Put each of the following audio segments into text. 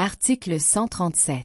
Article 137.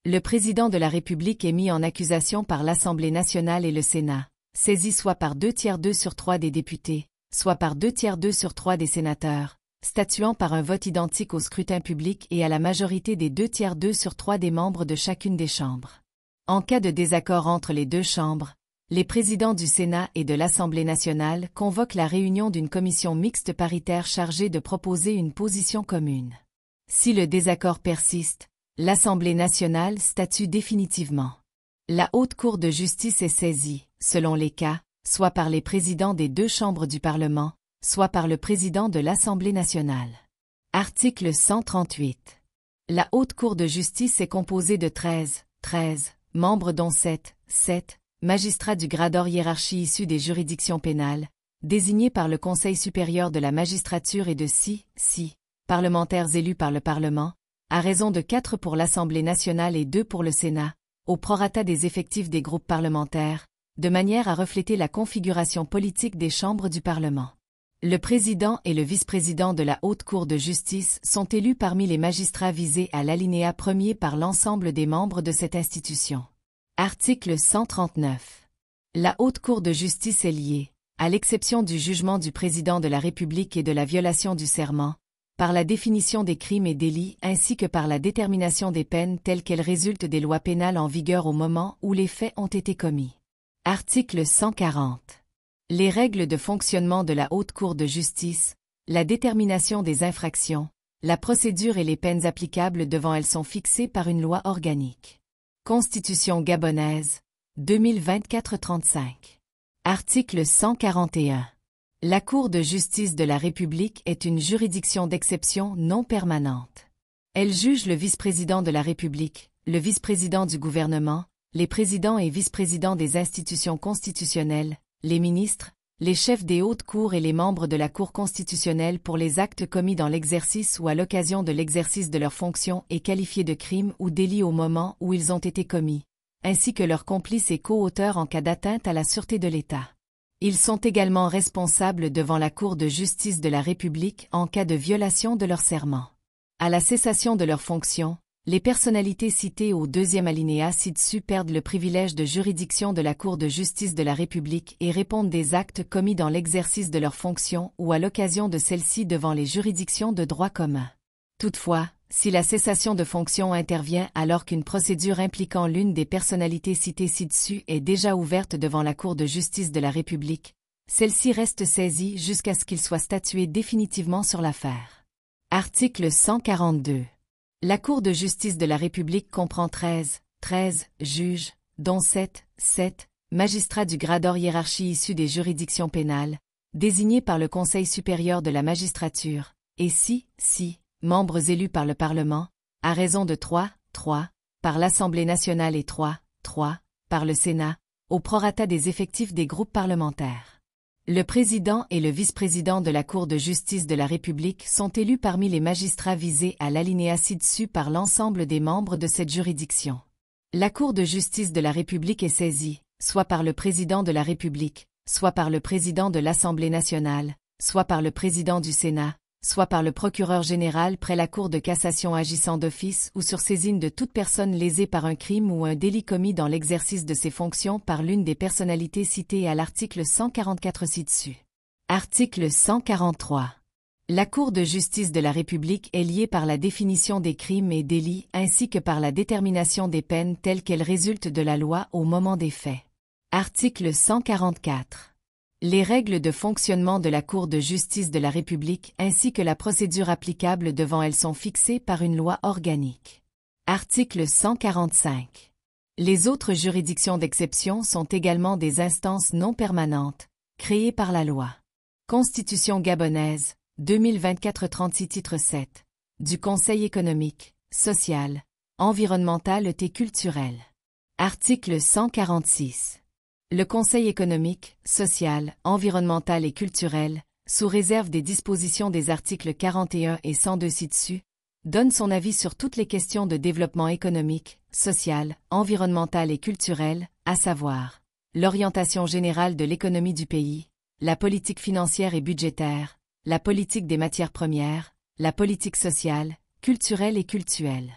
Le président de la République est mis en accusation par l'Assemblée nationale et le Sénat, saisi soit par 2/3 des députés, soit par 2/3 des sénateurs, statuant par un vote identique au scrutin public et à la majorité des 2/3 des membres de chacune des chambres. En cas de désaccord entre les deux chambres, les présidents du Sénat et de l'Assemblée nationale convoquent la réunion d'une commission mixte paritaire chargée de proposer une position commune. Si le désaccord persiste, l'Assemblée nationale statue définitivement. La Haute Cour de justice est saisie, selon les cas, soit par les présidents des deux chambres du Parlement, soit par le président de l'Assemblée nationale. Article 138. La Haute Cour de justice est composée de 13 membres dont 7 magistrats du grade hors hiérarchie issus des juridictions pénales, désignés par le Conseil supérieur de la magistrature et de 6 parlementaires élus par le Parlement, à raison de 4 pour l'Assemblée nationale et 2 pour le Sénat, au prorata des effectifs des groupes parlementaires, de manière à refléter la configuration politique des chambres du Parlement. Le président et le vice-président de la Haute Cour de justice sont élus parmi les magistrats visés à l'alinéa 1er par l'ensemble des membres de cette institution. Article 139. La Haute Cour de justice est liée, à l'exception du jugement du président de la République et de la violation du serment, par la définition des crimes et délits ainsi que par la détermination des peines telles qu'elles résultent des lois pénales en vigueur au moment où les faits ont été commis. Article 140. Les règles de fonctionnement de la Haute Cour de justice, la détermination des infractions, la procédure et les peines applicables devant elles sont fixées par une loi organique. Constitution gabonaise, 2024-35. Article 141. La Cour de justice de la République est une juridiction d'exception non permanente. Elle juge le vice-président de la République, le vice-président du gouvernement, les présidents et vice-présidents des institutions constitutionnelles, les ministres, les chefs des hautes cours et les membres de la Cour constitutionnelle pour les actes commis dans l'exercice ou à l'occasion de l'exercice de leurs fonctions et qualifiés de crimes ou délits au moment où ils ont été commis, ainsi que leurs complices et co-auteurs en cas d'atteinte à la sûreté de l'État. Ils sont également responsables devant la Cour de justice de la République en cas de violation de leur serment. À la cessation de leurs fonctions, les personnalités citées au deuxième alinéa ci-dessus perdent le privilège de juridiction de la Cour de justice de la République et répondent des actes commis dans l'exercice de leurs fonctions ou à l'occasion de celles-ci devant les juridictions de droit commun. Toutefois, si la cessation de fonction intervient alors qu'une procédure impliquant l'une des personnalités citées ci-dessus est déjà ouverte devant la Cour de justice de la République, celle-ci reste saisie jusqu'à ce qu'il soit statué définitivement sur l'affaire. Article 142. La Cour de justice de la République comprend 13 juges, dont 7 magistrats du grade hors hiérarchie issus des juridictions pénales, désignés par le Conseil supérieur de la magistrature, et 6 membres élus par le Parlement, à raison de 3 par l'Assemblée nationale et 3 par le Sénat, au prorata des effectifs des groupes parlementaires. Le président et le vice-président de la Cour de justice de la République sont élus parmi les magistrats visés à l'alinéa ci-dessus par l'ensemble des membres de cette juridiction. La Cour de justice de la République est saisie, soit par le président de la République, soit par le président de l'Assemblée nationale, soit par le président du Sénat, soit par le procureur général près la Cour de cassation agissant d'office ou sur saisine de toute personne lésée par un crime ou un délit commis dans l'exercice de ses fonctions par l'une des personnalités citées à l'article 144 ci-dessus. Article 143. La Cour de justice de la République est liée par la définition des crimes et délits ainsi que par la détermination des peines telles qu'elles résultent de la loi au moment des faits. Article 144. Les règles de fonctionnement de la Cour de justice de la République ainsi que la procédure applicable devant elles sont fixées par une loi organique. Article 145. Les autres juridictions d'exception sont également des instances non permanentes, créées par la loi. Constitution gabonaise, 2024-36 titre 7, du Conseil économique, social, environnemental et culturel. Article 146. Le Conseil économique, social, environnemental et culturel, sous réserve des dispositions des articles 41 et 102 ci-dessus, donne son avis sur toutes les questions de développement économique, social, environnemental et culturel, à savoir l'orientation générale de l'économie du pays, la politique financière et budgétaire, la politique des matières premières, la politique sociale, culturelle et cultuelle.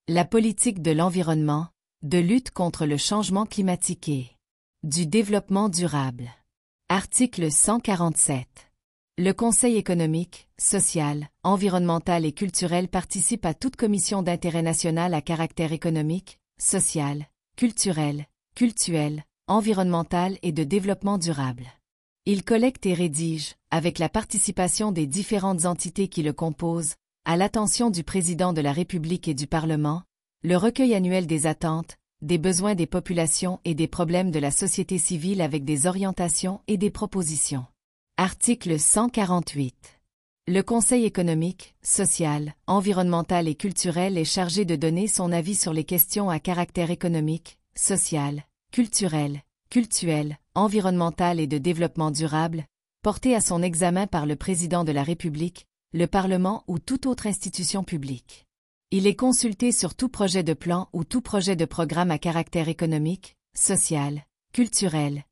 La politique de l'environnement, de lutte contre le changement climatique et du développement durable. Article 147. Le Conseil économique, social, environnemental et culturel participe à toute commission d'intérêt national à caractère économique, social, culturel, environnemental et de développement durable. Il collecte et rédige, avec la participation des différentes entités qui le composent, à l'attention du Président de la République et du Parlement, le recueil annuel des attentes, des besoins des populations et des problèmes de la société civile avec des orientations et des propositions. Article 148. Le Conseil économique, social, environnemental et culturel est chargé de donner son avis sur les questions à caractère économique, social, culturel, environnemental et de développement durable, portées à son examen par le Président de la République, le Parlement ou toute autre institution publique. Il est consulté sur tout projet de plan ou tout projet de programme à caractère économique, social, culturel,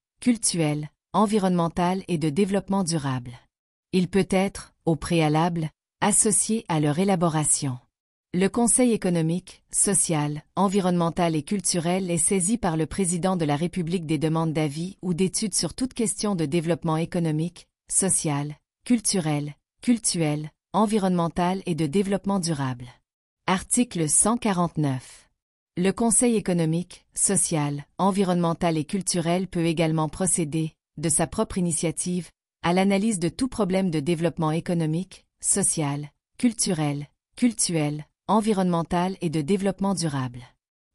environnemental et de développement durable. Il peut être, au préalable, associé à leur élaboration. Le Conseil économique, social, environnemental et culturel est saisi par le Président de la République des demandes d'avis ou d'études sur toute question de développement économique, social, culturel, environnemental et de développement durable. Article 149. Le Conseil économique, social, environnemental et culturel peut également procéder, de sa propre initiative, à l'analyse de tout problème de développement économique, social, culturel, environnemental et de développement durable.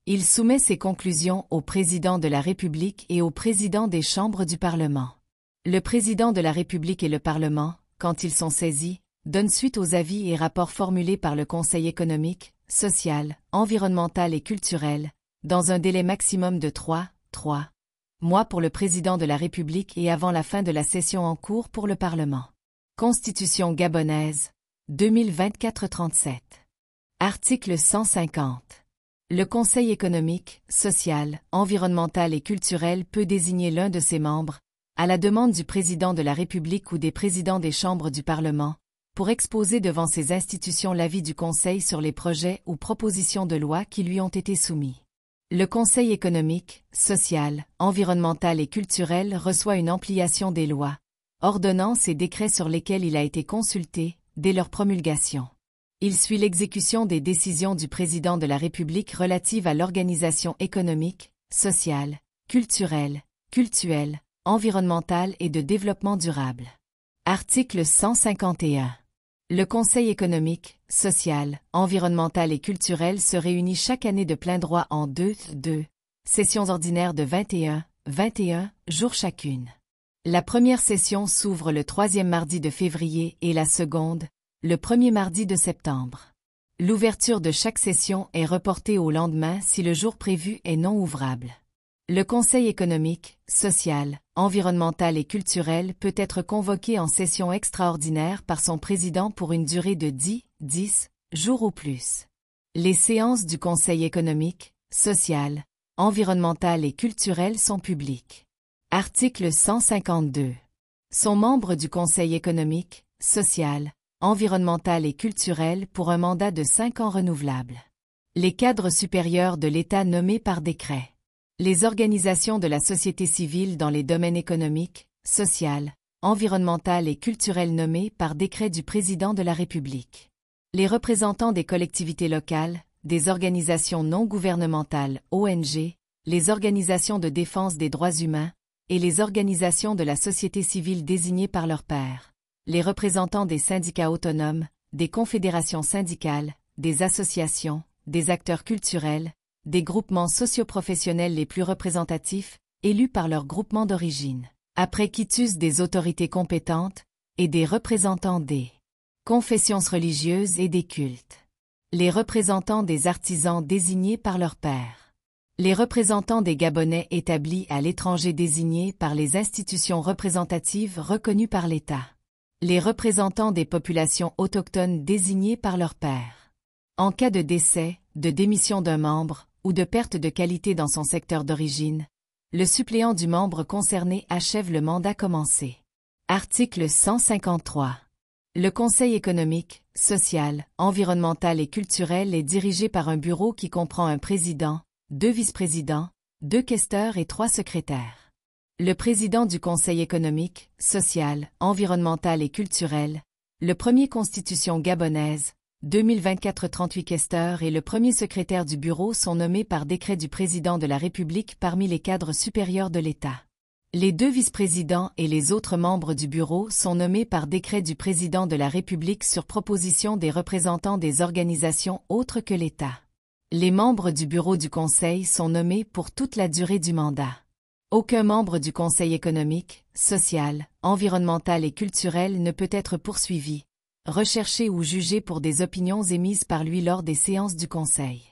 Il soumet ses conclusions au Président de la République et au Président des chambres du Parlement. Le Président de la République et le Parlement, quand ils sont saisis, donnent suite aux avis et rapports formulés par le Conseil économique, social, environnemental et culturel, dans un délai maximum de 3 mois pour le Président de la République et avant la fin de la session en cours pour le Parlement. Constitution gabonaise, 2024-37. Article 150. Le Conseil économique, social, environnemental et culturel peut désigner l'un de ses membres, à la demande du Président de la République ou des présidents des chambres du Parlement, pour exposer devant ces institutions l'avis du Conseil sur les projets ou propositions de loi qui lui ont été soumis. Le Conseil économique, social, environnemental et culturel reçoit une ampliation des lois, ordonnances et décrets sur lesquels il a été consulté, dès leur promulgation. Il suit l'exécution des décisions du Président de la République relatives à l'organisation économique, sociale, culturelle, environnementale et de développement durable. Article 151. Le Conseil économique, social, environnemental et culturel se réunit chaque année de plein droit en deux sessions ordinaires de 21 jours chacune. La première session s'ouvre le 3e mardi de février et la seconde, le 1er mardi de septembre. L'ouverture de chaque session est reportée au lendemain si le jour prévu est non ouvrable. Le Conseil économique, social, environnemental et culturel peut être convoqué en session extraordinaire par son président pour une durée de 10 jours ou plus. Les séances du Conseil économique, social, environnemental et culturel sont publiques. Article 152. Sont membres du Conseil économique, social, environnemental et culturel pour un mandat de 5 ans renouvelable. Les cadres supérieurs de l'État nommés par décret. Les organisations de la société civile dans les domaines économiques, social, environnemental et culturel nommées par décret du Président de la République. Les représentants des collectivités locales, des organisations non gouvernementales, ONG, les organisations de défense des droits humains, et les organisations de la société civile désignées par leurs pairs. Les représentants des syndicats autonomes, des confédérations syndicales, des associations, des acteurs culturels, des groupements socioprofessionnels les plus représentatifs, élus par leur groupement d'origine, après quitus des autorités compétentes, et des représentants des confessions religieuses et des cultes. Les représentants des artisans désignés par leurs pairs. Les représentants des Gabonais établis à l'étranger désignés par les institutions représentatives reconnues par l'État. Les représentants des populations autochtones désignés par leurs pairs. En cas de décès, de démission d'un membre, ou de perte de qualité dans son secteur d'origine, le suppléant du membre concerné achève le mandat commencé. Article 153. Le Conseil économique, social, environnemental et culturel est dirigé par un bureau qui comprend un président, 2 vice-présidents, 2 questeurs et 3 secrétaires. Le président du Conseil économique, social, environnemental et culturel, le premier constitution gabonaise, 2024-38 questeurs et le premier secrétaire du bureau sont nommés par décret du président de la République parmi les cadres supérieurs de l'État. Les 2 vice-présidents et les autres membres du bureau sont nommés par décret du président de la République sur proposition des représentants des organisations autres que l'État. Les membres du bureau du Conseil sont nommés pour toute la durée du mandat. Aucun membre du Conseil économique, social, environnemental et culturel ne peut être poursuivi, recherché ou jugé pour des opinions émises par lui lors des séances du Conseil.